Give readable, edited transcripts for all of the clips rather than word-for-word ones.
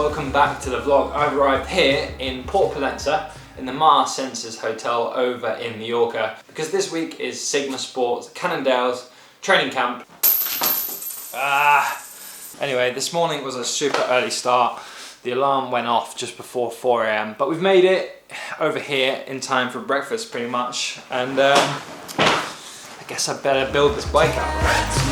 welcome back to the vlog. I've arrived here in Port Pollenza in the Mars Senses Hotel over in Mallorca because this week is Sigma Sports Cannondale's training camp. Anyway, this morning was a super early start. The alarm went off just before 4 AM, but we've made it over here in time for breakfast pretty much, and I guess I better build this bike out.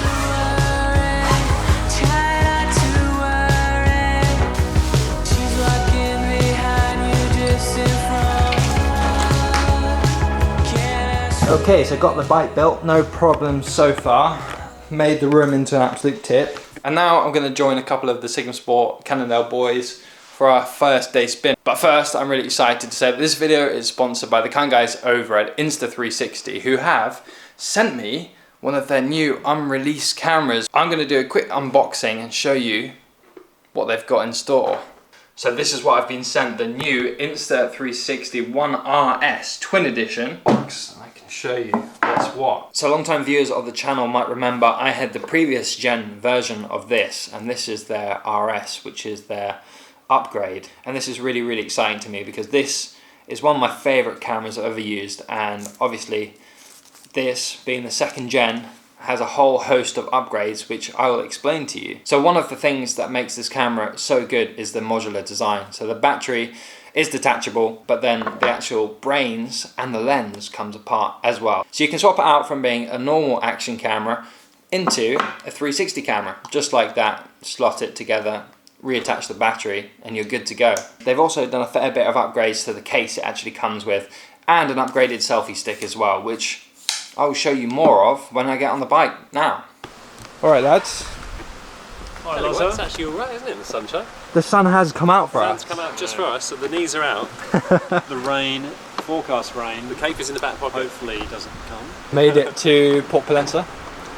Okay, so got the bike built, no problems so far. Made the room into an absolute tip. And now I'm going to join a couple of the Sigma Sport Cannondale boys for our first day spin. But first, I'm really excited to say that this video is sponsored by the kind guys over at Insta360 who have sent me one of their new unreleased cameras. I'm going to do a quick unboxing and show you what they've got in store. So this is what I've been sent, the new Insta360 1RS Twin Edition. I can show you what's what. So long-time viewers of the channel might remember I had the previous gen version of this, and this is their RS, which is their upgrade. And this is really, really exciting to me because this is one of my favorite cameras I've ever used, and obviously this, being the second gen, has a whole host of upgrades which I will explain to you. So one of the things that makes this camera so good is the modular design. So the battery is detachable, but then the actual brains and the lens comes apart as well. So you can swap it out from being a normal action camera into a 360 camera, just like that. Slot it together, reattach the battery, and you're good to go. They've also done a fair bit of upgrades to the case it actually comes with, and an upgraded selfie stick as well, which I will show you more of when I get on the bike now. Alright lads. Hi Lozo. It's actually alright, isn't it, in the sunshine? The sun has come out for us. The sun's come out just for us, so the knees are out. The rain, forecast rain. The cape is in the back pocket. Hopefully doesn't come. Made it to Port Pollenza.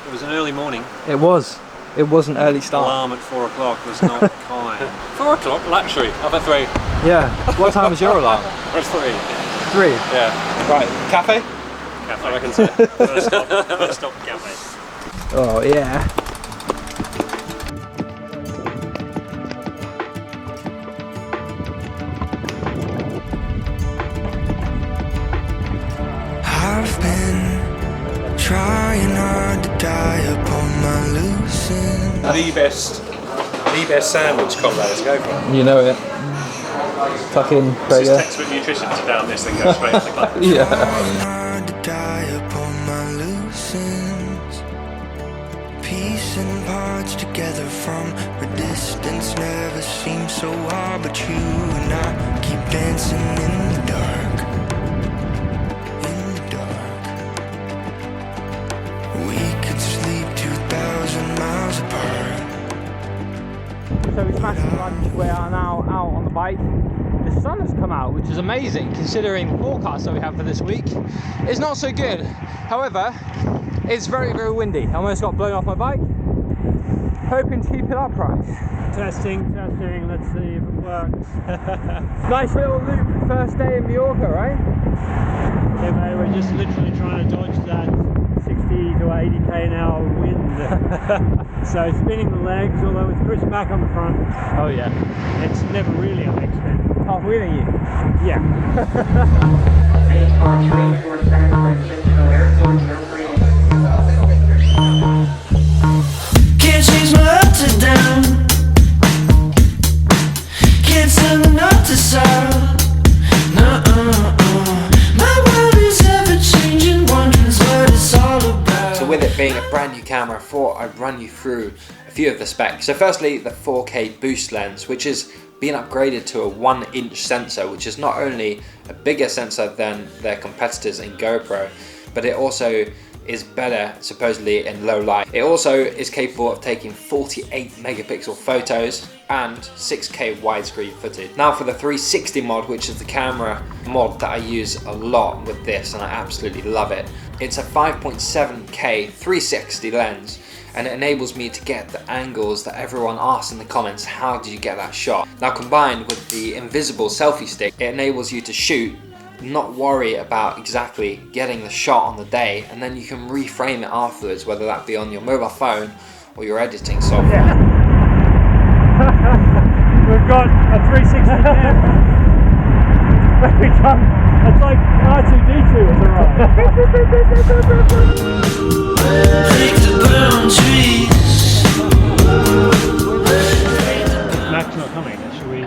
It was an early morning. It was. It was an early start. Alarm at 4 o'clock was not kind. 4 o'clock, luxury. I've had 3. Yeah. What time was your alarm? Or 3. 3? Yeah. Right, cafe? Cafe, I reckon so. First stop cafe. Oh yeah. I've been trying hard to die upon my loose end. The best sandwich combo, let's go for it. You know it. Fucking This is textbook nutrition to down this and go straight to the club. Yeah. Trying hard to die upon my loose ends. Piecing parts together from a distance never seemed so hard, but you and I keep dancing in the dark. In the dark. We could sleep 2,000 miles apart. So we smashed the lunch. We are now out on the bike. The sun has come out, which is amazing considering the forecast that we have for this week. It's not so good. However, it's very, very windy. I almost got blown off my bike. Hoping to keep it upright. Testing, let's see if it works. Nice little loop, first day in Mallorca, right? Yeah mate, we're just literally trying to dodge that 60 to 80k an hour wind. So spinning the legs, although it's pushed back on the front. Oh yeah. It's never really a leg spin. Half wheeling you. Yeah. Can't change my ups and down. Can't send the note to sorrow. My world is ever changing, wondering what it's all about. So with it being a brand new camera, I thought I'd run you through a few of the specs. So firstly, the 4K boost lens, which is being upgraded to a 1-inch sensor, which is not only a bigger sensor than their competitors in GoPro, but it also is better supposedly in low light. It also is capable of taking 48 megapixel photos and 6K widescreen footage. Now for the 360 mod, which is the camera mod that I use a lot with this, and I absolutely love it. It's a 5.7K 360 lens, and it enables me to get the angles that everyone asks in the comments, how did you get that shot? Now combined with the invisible selfie stick, it enables you to shoot, not worry about exactly getting the shot on the day, and then you can reframe it afterwards, whether that be on your mobile phone or your editing software. Yeah. We've got a It's like R2D2 is alright. Mac's not coming. Should we?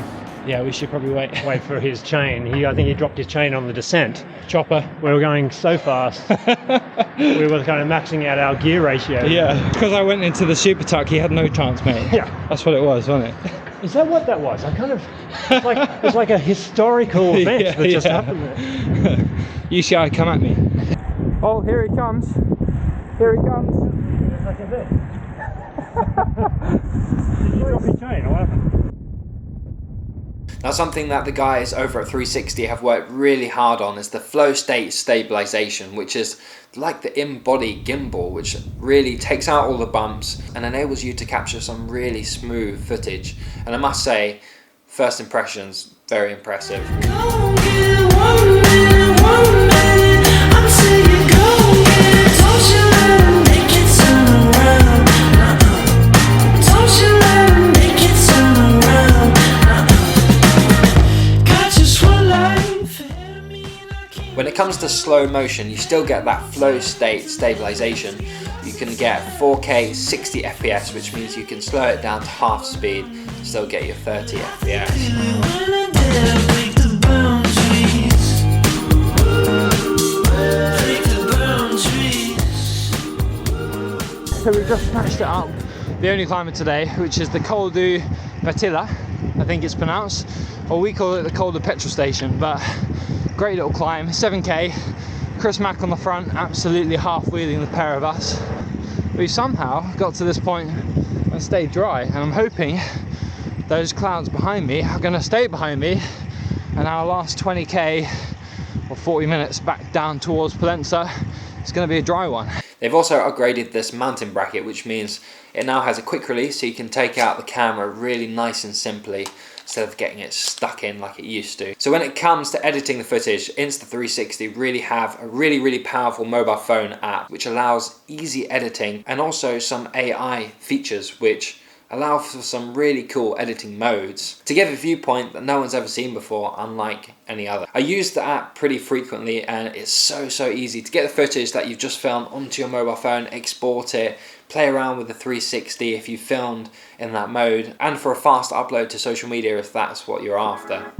Yeah, we should probably wait for his chain. I think he dropped his chain on the descent. Chopper. We were going so fast. We were kind of maxing out our gear ratio. Yeah, because I went into the super tuck, he had no chance, mate. Yeah. That's what it was, wasn't it? Is that what that was? I kind of, it's like a historical event that just happened there. UCI, come at me. Oh, here he comes. Here he comes. Like I said. Did you drop your chain or what happened? Now, something that the guys over at 360 have worked really hard on is the flow state stabilization, which is like the in-body gimbal, which really takes out all the bumps and enables you to capture some really smooth footage. And I must say, first impressions, very impressive. When it comes to slow motion, you still get that flow state stabilization. You can get 4K 60 FPS, which means you can slow it down to half speed to still get your 30 FPS. So we've just smashed it up the only climber today, which is the Col du Batilla, I think it's pronounced, or we call it the Col du Petrol Station, but great little climb, 7k, Chris Mack on the front, absolutely half-wheeling the pair of us. We've somehow got to this point and stayed dry, and I'm hoping those clouds behind me are going to stay behind me, and our last 20k or 40 minutes back down towards Pollenza is going to be a dry one. They've also upgraded this mounting bracket, which means it now has a quick release, so you can take out the camera really nice and simply instead of getting it stuck in like it used to. So when it comes to editing the footage, Insta360 really have a really powerful mobile phone app which allows easy editing and also some AI features which allow for some really cool editing modes to give a viewpoint that no one's ever seen before, unlike any other. I use the app pretty frequently and it's so easy to get the footage that you've just filmed onto your mobile phone, export it, play around with the 360 if you filmed in that mode, and for a fast upload to social media if that's what you're after.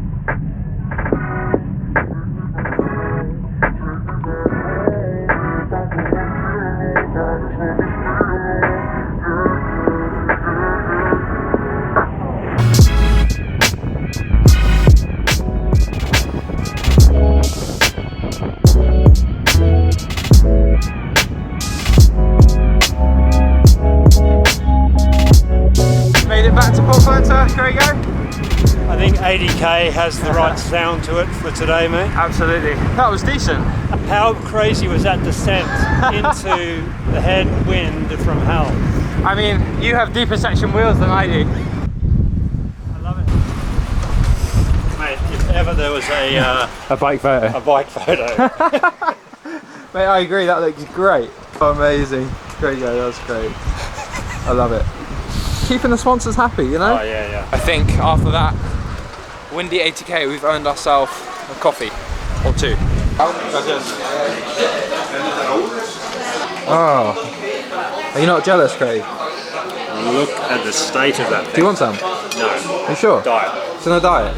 I think 80k has the right sound to it for today, mate. Absolutely. That was decent. How crazy was that descent into the headwind from hell? I mean, you have deeper section wheels than I do. I love it. Mate, if ever there was a bike photo. A bike photo. Mate, I agree, that looks great. Amazing. Great guy, that was great. I love it. Keeping the sponsors happy, you know? Oh yeah. I think after that windy 80k, we've earned ourselves a coffee or two. Oh, are you not jealous, Craig? Look at the state of that thing. Do you want some? No. Are you sure? Diet. It's on a diet.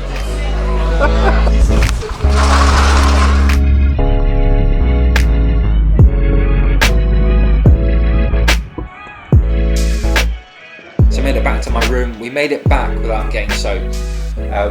Made it back to my room. We made it back without getting soaked,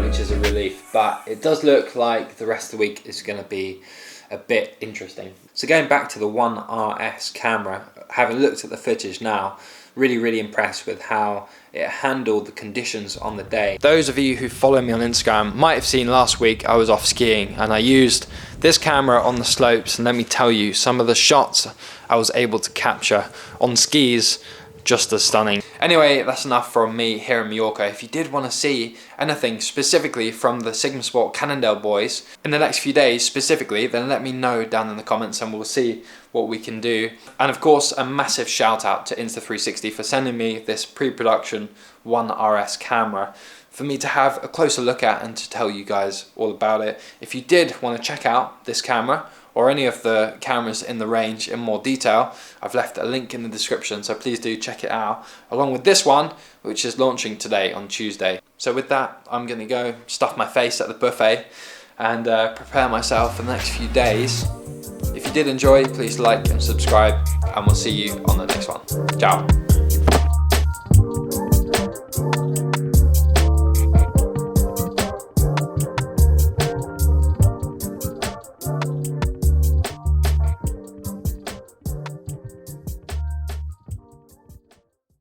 which is a relief, but it does look like the rest of the week is going to be a bit interesting. So going back to the One RS camera, having looked at the footage now, really impressed with how it handled the conditions on the day. Those of you who follow me on Instagram might have seen last week I was off skiing and I used this camera on the slopes, and let me tell you, some of the shots I was able to capture on skis, just as stunning. Anyway, that's enough from me here in Mallorca. If you did want to see anything specifically from the Sigma Sport Cannondale boys in the next few days specifically, then let me know down in the comments and we'll see what we can do. And of course, a massive shout out to Insta360 for sending me this pre-production One RS camera. for me to have a closer look at and to tell you guys all about it. If you did want to check out this camera or any of the cameras in the range in more detail, I've left a link in the description, so please do check it out, along with this one, which is launching today on Tuesday. So with that, I'm gonna go stuff my face at the buffet and prepare myself for the next few days. If you did enjoy, please like and subscribe, and we'll see you on the next one. Ciao.